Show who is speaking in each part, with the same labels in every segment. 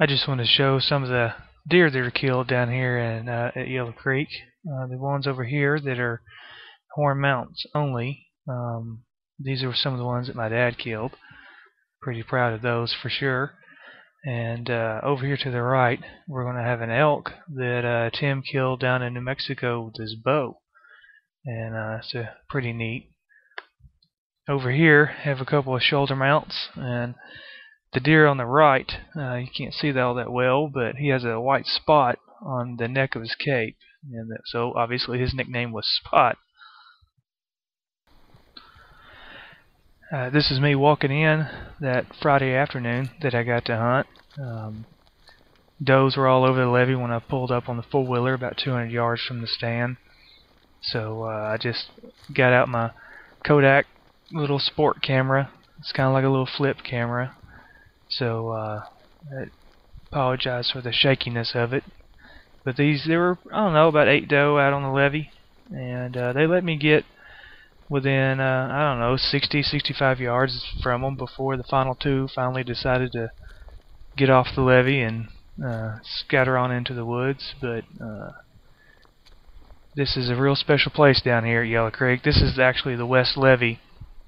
Speaker 1: I just want to show some of the deer that are killed down here at Yellow Creek. The ones over here that are horn mounts only. These are some of the ones that my dad killed. Pretty proud of those for sure. And over here to the right, we're going to have an elk that Tim killed down in New Mexico with his bow. And it's pretty neat. Over here, I have a couple of shoulder mounts, and the deer on the right, you can't see that all that well, but he has a white spot on the neck of his cape, and so obviously his nickname was Spot. This is me walking in that Friday afternoon that I got to hunt. Does were all over the levee when I pulled up on the four-wheeler about 200 yards from the stand. So I just got out my Kodak little sport camera. It's kind of like a little flip camera. So I apologize for the shakiness of it. But there were, I don't know, about 8 doe out on the levee. And they let me get within, I don't know, 60, 65 yards from them before the final two finally decided to get off the levee and scatter on into the woods. But this is a real special place down here at Yellow Creek. This is actually the west levee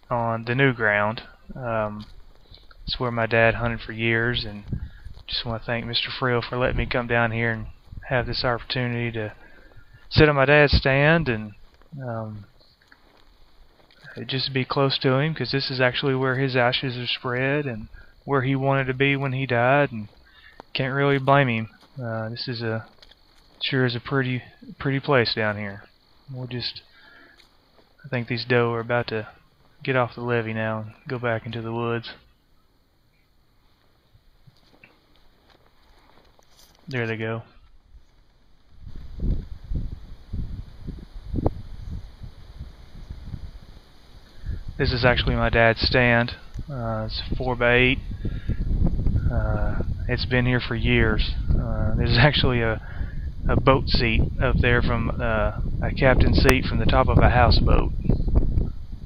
Speaker 1: on the new ground. It's where my dad hunted for years, and just want to thank Mr. Frill for letting me come down here and have this opportunity to sit on my dad's stand and just be close to him, because this is actually where his ashes are spread and where he wanted to be when he died, and can't really blame him. This is sure is a pretty place down here. I think these doe are about to get off the levee now and go back into the woods. There they go. This is actually my dad's stand. It's 4x8. It's been here for years. There's actually a boat seat up there from a captain's seat from the top of a houseboat.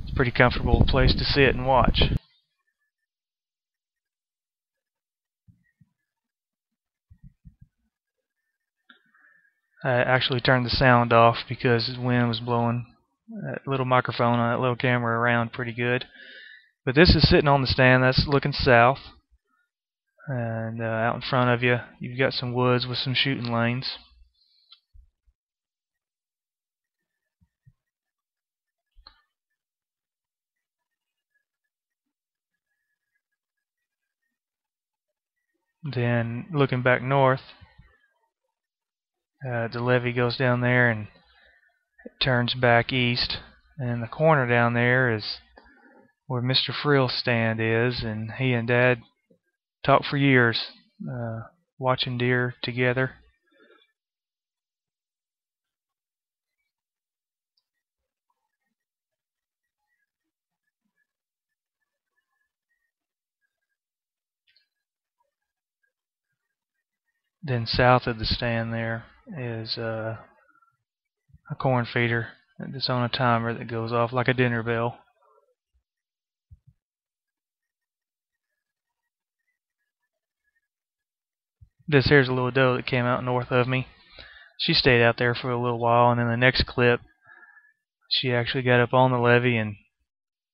Speaker 1: It's a pretty comfortable place to sit and watch. I actually turned the sound off because the wind was blowing that little microphone on that little camera around pretty good. But this is sitting on the stand. That's looking south. And out in front of you, you've got some woods with some shooting lanes. Then looking back north, the levee goes down there and it turns back east. And in the corner down there is where Mr. Frill's stand is, and he and Dad talked for years, watching deer together. Then south of the stand there is a corn feeder that's on a timer that goes off like a dinner bell. This here's a little doe that came out north of me. She stayed out there for a little while, and in the next clip, she actually got up on the levee, and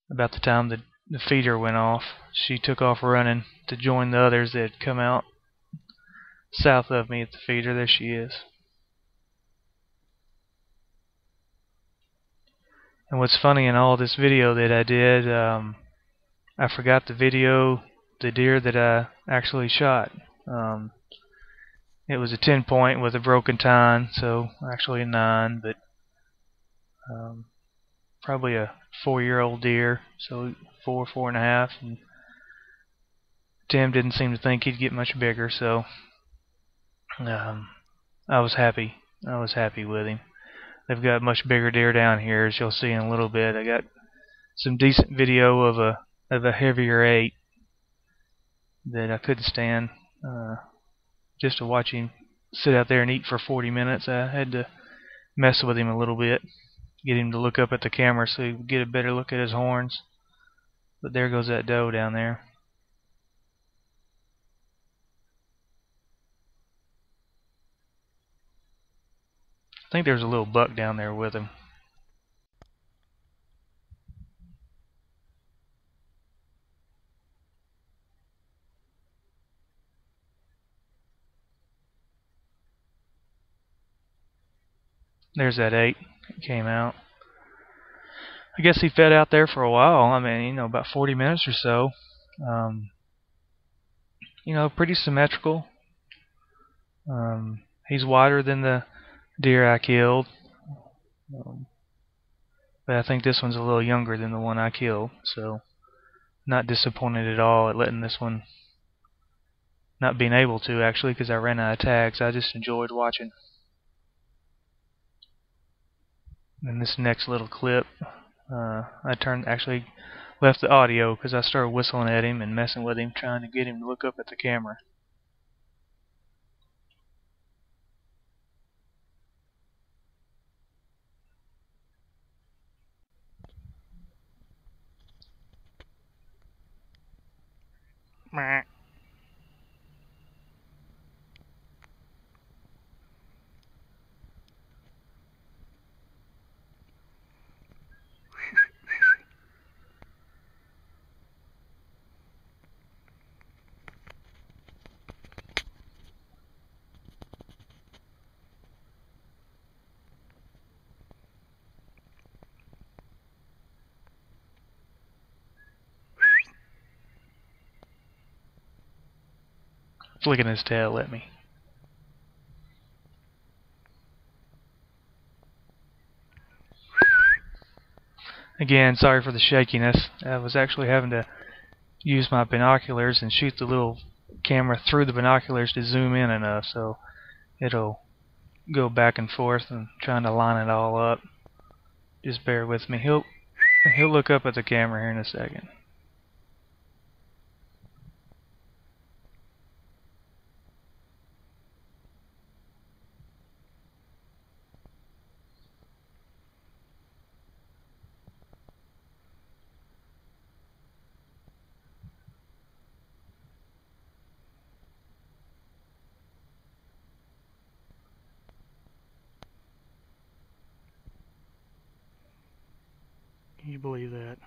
Speaker 1: about the time the feeder went off, she took off running to join the others that had come out south of me at the feeder. There she is. And what's funny in all this video that I did, I forgot to video the deer that I actually shot. It was a 10-point with a broken tine, so actually a 9, but probably a 4-year-old deer, so 4.5, and Tim didn't seem to think he'd get much bigger, so I was happy. I was happy with him. They've got much bigger deer down here, as you'll see in a little bit. I got some decent video of a heavier 8 that I couldn't stand. Just to watch him sit out there and eat for 40 minutes, I had to mess with him a little bit, get him to look up at the camera so he would get a better look at his horns. But there goes that doe down there. I think there's a little buck down there with him. There's that 8. It came out. I guess he fed out there for a while. I mean, about 40 minutes or so. Um, pretty symmetrical. He's wider than the deer I killed. But I think this one's a little younger than the one I killed. So, not disappointed at all at letting this one, not being able to actually, because I ran out of tags. I just enjoyed watching. And this next little clip, I actually left the audio because I started whistling at him and messing with him, trying to get him to look up at the camera. Flicking his tail at me. Again, sorry for the shakiness. I was actually having to use my binoculars and shoot the little camera through the binoculars to zoom in enough so it'll go back and forth and trying to line it all up. Just bear with me. He'll look up at the camera here in a second. Can you believe that?